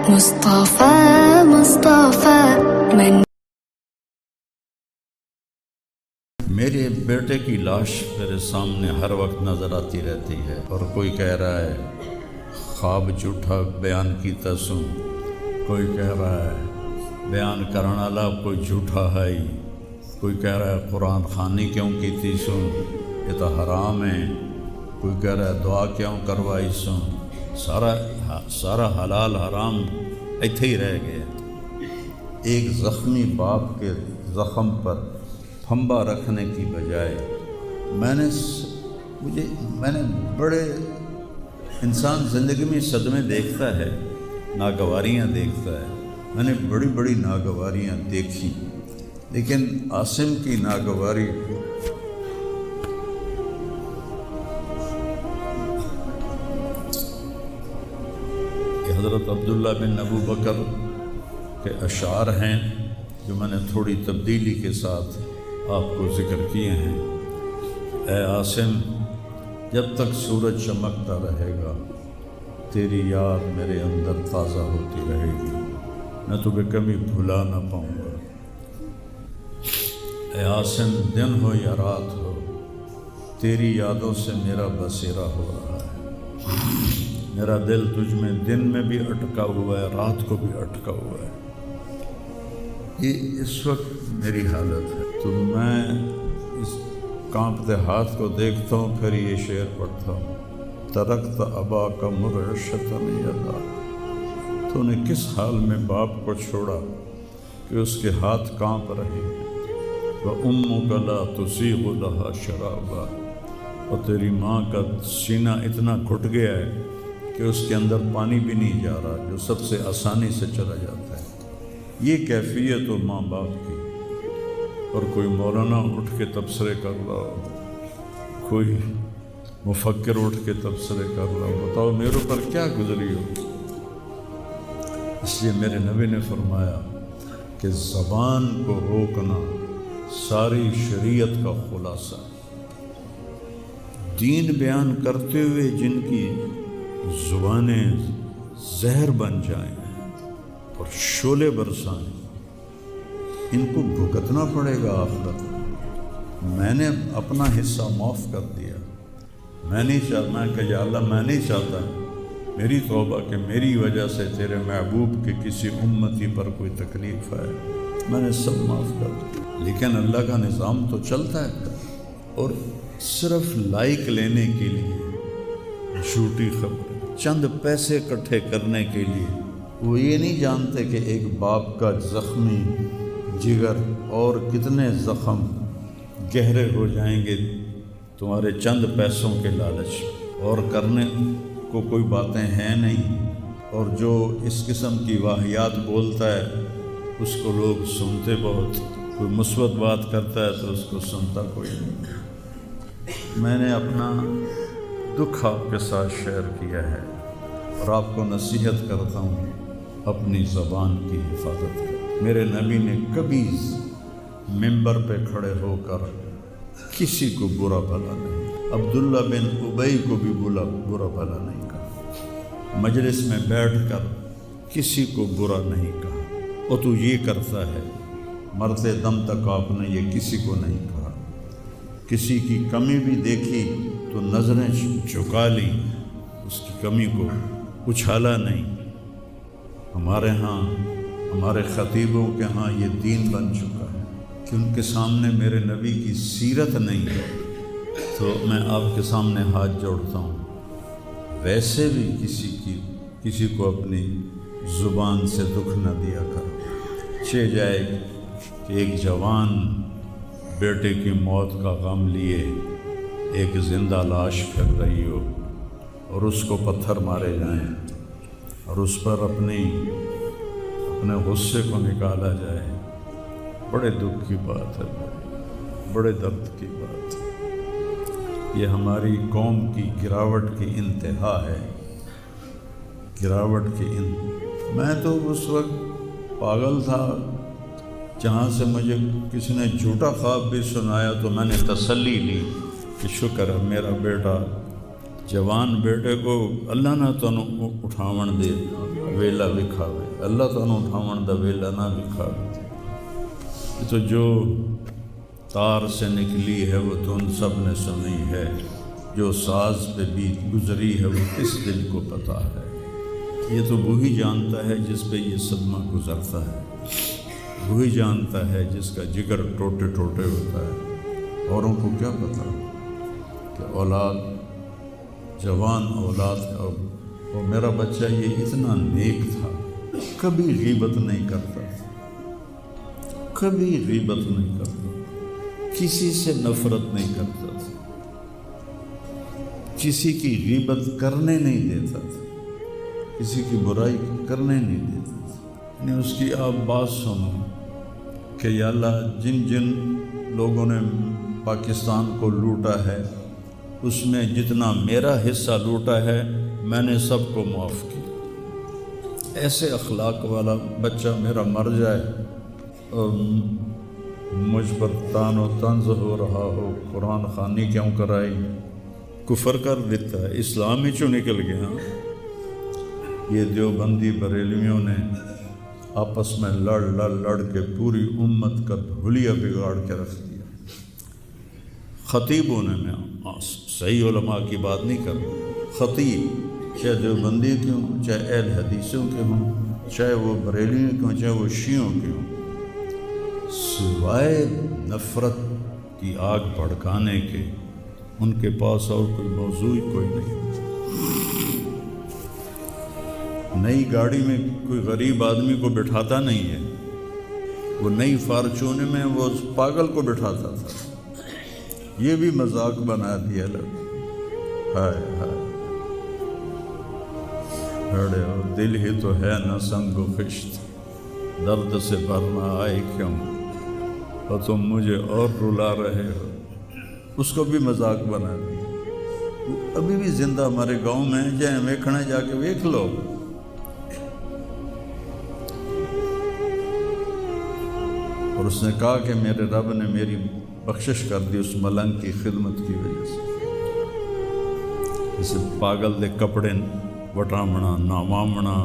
مصطفى مصطفى من میرے بیٹے کی لاش میرے سامنے ہر وقت نظر آتی رہتی ہے، اور کوئی کہہ رہا ہے خواب جھوٹا بیان کیتا سوں، کوئی کہہ رہا ہے بیان کرنے والا کوئی جھوٹا ہے، کوئی کہہ رہا ہے قرآن خوانی کیوں کیتی سوں، یہ تو حرام ہے، کوئی کہہ رہا ہے دعا کیوں کروائی سوں، سارا حلال حرام ایتھے ہی رہ گیا۔ ایک زخمی باپ کے زخم پر پھمبا رکھنے کی بجائے میں نے بڑے انسان زندگی میں صدمے دیکھتا ہے، ناگواریاں دیکھتا ہے، میں نے بڑی بڑی ناگواریاں دیکھی، لیکن عاصم کی ناگواری یہ حضرت عبداللہ بن ابو بکر کے اشعار ہیں جو میں نے تھوڑی تبدیلی کے ساتھ آپ کو ذکر کیے ہیں۔ اے عاصم، جب تک سورج چمکتا رہے گا تیری یاد میرے اندر تازہ ہوتی رہے گی، میں تمہیں کبھی بھلا نہ پاؤں گا۔ اے عاصم، دن ہو یا رات ہو تیری یادوں سے میرا بسیرا ہو رہا ہے، میرا دل تجھ میں دن میں بھی اٹکا ہوا ہے، رات کو بھی اٹکا ہوا ہے۔ یہ اس وقت میری حالت ہے، تو میں اس کانپتے ہاتھ کو دیکھتا ہوں، پھر یہ شعر پڑھتا ہوں، ترکت ابا کا مرعشتاً یدا، تو نے کس حال میں باپ کو چھوڑا کہ اس کے ہاتھ کانپ رہے ہیں، وَأُمُّكَ لَا تُسِيغُ لَهَا شَرَابًا، اور تیری ماں کا سینہ اتنا گھٹ گیا ہے کہ اس کے اندر پانی بھی نہیں جا رہا، جو سب سے آسانی سے چلا جاتا ہے۔ یہ کیفیت ہو ماں باپ کی، اور کوئی مولانا اٹھ کے تبصرے کر رہا ہو، کوئی مفکر اٹھ کے تبصرے کر رہا ہو، بتاؤ میرے پر کیا گزری ہو۔ اس لیے میرے نبی نے فرمایا کہ زبان کو روکنا ساری شریعت کا خلاصہ، دین بیان کرتے ہوئے جن کی زبانیں زہر بن جائیں اور شعلے برسائیں، ان کو بھگتنا پڑے گا آخرت میں۔ میں نے اپنا حصہ معاف کر دیا، میں نہیں چاہتا کہ یا اللہ میں نہیں چاہتا، میری توبہ کہ میری وجہ سے تیرے محبوب کے کسی امتی پر کوئی تکلیف ہے، میں نے سب معاف کر دیا۔ لیکن اللہ کا نظام تو چلتا ہے، اور صرف لائک لینے کے لیے جھوٹی خبر، چند پیسے اکٹھے کرنے کے لیے، وہ یہ نہیں جانتے کہ ایک باپ کا زخمی جگر اور کتنے زخم گہرے ہو جائیں گے تمہارے چند پیسوں کے لالچ، اور کرنے کو کوئی باتیں ہیں نہیں، اور جو اس قسم کی واہیات بولتا ہے اس کو لوگ سنتے بہت، کوئی مثبت بات کرتا ہے تو اس کو سنتا کوئی نہیں۔ میں نے اپنا دکھ آپ کے ساتھ شیئر کیا ہے، اور آپ کو نصیحت کرتا ہوں اپنی زبان کی حفاظت کریں۔ میرے نبی نے کبھی ممبر پہ کھڑے ہو کر کسی کو برا بھلا نہیں، عبداللہ بن ابی کو بھی برا بھلا نہیں کہا، مجلس میں بیٹھ کر کسی کو برا نہیں کہا، اور تو یہ کرتا ہے، مرتے دم تک آپ نے یہ کسی کو نہیں کہا، کسی کی کمی بھی دیکھی تو نظریں جھکا لی، اس کی کمی کو اچھالا نہیں۔ ہمارے ہاں، ہمارے خطیبوں کے ہاں یہ دین بن چکا ہے کہ ان کے سامنے میرے نبی کی سیرت نہیں ہے، تو میں آپ کے سامنے ہاتھ جوڑتا ہوں، ویسے بھی کسی کو اپنی زبان سے دکھ نہ دیا کرو۔ چھ جائے کہ ایک جوان بیٹے کی موت کا غم لیے ایک زندہ لاش پھر رہی ہو، اور اس کو پتھر مارے جائیں، اور اس پر اپنے غصے کو نکالا جائے، بڑے دکھ کی بات ہے، بڑے درد کی بات ہے۔ یہ ہماری قوم کی گراوٹ کی انتہا ہے، گراوٹ کی میں تو اس وقت پاگل تھا، جہاں سے مجھے کسی نے جھوٹا خواب بھی سنایا تو میں نے تسلی لی کہ شکر ہے میرا بیٹا، جوان بیٹے کو اللہ نہ تنوں اٹھاون دے، ویلا وکھاوے، اللہ تعالیٰ اٹھاون دا ویلا نہ وکھاوے۔ یہ تو جو تار سے نکلی ہے وہ تو ان سب نے سنی ہے، جو ساز پہ بھی گزری ہے وہ کس دل کو پتہ ہے۔ یہ تو وہی جانتا ہے جس پہ یہ صدمہ گزرتا ہے، وہی جانتا ہے جس کا جگر ٹوٹے ٹوٹے ہوتا ہے۔ اوروں کو کیا پتہ کہ اولاد، جوان اولاد ہے، اور میرا بچہ یہ اتنا نیک تھا، کبھی غیبت نہیں کرتا تھا، کبھی غیبت نہیں کرتا، کسی سے نفرت نہیں کرتا تھا، کسی کی غیبت کرنے نہیں دیتا تھا، کسی کی برائی کرنے نہیں دیتا تھا۔ یعنی اس کی آپ بات سنو کہ یا اللہ جن جن لوگوں نے پاکستان کو لوٹا ہے اس میں جتنا میرا حصہ لوٹا ہے میں نے سب کو معاف کیا۔ ایسے اخلاق والا بچہ میرا مر جائے اور مجھ پر تان و طنز ہو رہا ہو، قرآن خوانی کیوں کرائی، کفر کر دیتا ہے، اسلام ہی چوں نکل گیا۔ یہ دیوبندی بریلویوں نے آپس میں لڑ کے پوری امت کا دھولیا بگاڑ کے رکھ دیا۔ خطیبوں نے، میں صحیح علماء کی بات نہیں کر رہا، خطیب چاہے دیوبندی کے ہوں، چاہے اہل حدیثوں کے ہوں، چاہے وہ بریلیوں کے ہوں، چاہے وہ شیعوں کے ہوں، سوائے نفرت کی آگ بھڑکانے کے ان کے پاس اور کوئی موضوع ہی کوئی نہیں۔ نئی گاڑی میں کوئی غریب آدمی کو بٹھاتا نہیں ہے، وہ نئی فارچون میں وہ پاگل کو بٹھاتا تھا۔ یہ بھی مذاق بنا دیا لوگ۔ ہائے ہائے بڑے ہو، دل ہی تو ہے نہ سنگ و خشت، درد سے بھرنا آئے کیوں، اور تم مجھے اور رلا رہے ہو۔ اس کو بھی مذاق بنا دیا۔ وہ ابھی بھی زندہ ہمارے گاؤں میں، جائیں ویکھنے جا کے ویکھ لو۔ اور اس نے کہا کہ میرے رب نے میری بخشش کر دی اس ملنگ کی خدمت کی وجہ سے۔ اسے پاگل دے کپڑے وٹامنا، نامامنا،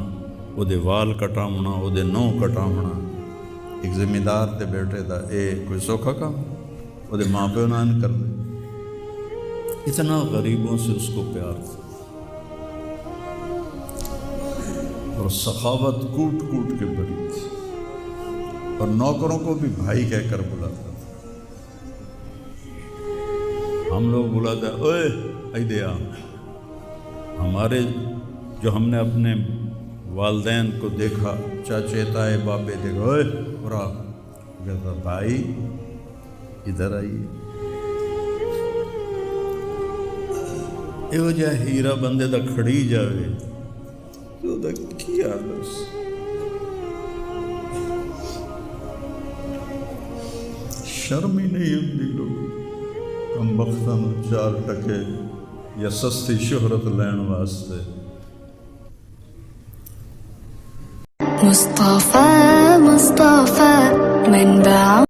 وہ دے وال کٹامنا، وہ دے نو کٹامنا، ایک زمیندار دے بیٹے دا اے کوئی سوکھا کام، وہ دے ماں پہ نان کر دے۔ اتنا غریبوں سے اس کو پیار تھا، اور سخاوت کوٹ کوٹ کے بری تھی، اور نوکروں کو بھی بھائی کہہ کر بلاتا تھا۔ ہم لوگ بلاتے ہیں اوے ایدے آ، ہمارے جو ہم نے اپنے والدین کو دیکھا، چاچے تائے بابے دیکھا، اوے برا کہتا بھائی ادھر آئیے۔ یہ جا ہیرا بندے دا کھڑی جاوے تو دا کیا دس، شرم ہی نہیں ہوتی لوگ کم بختاں چار ٹکے یا سستی شہرت لین واسطے۔ مصطفى مصطفى منبع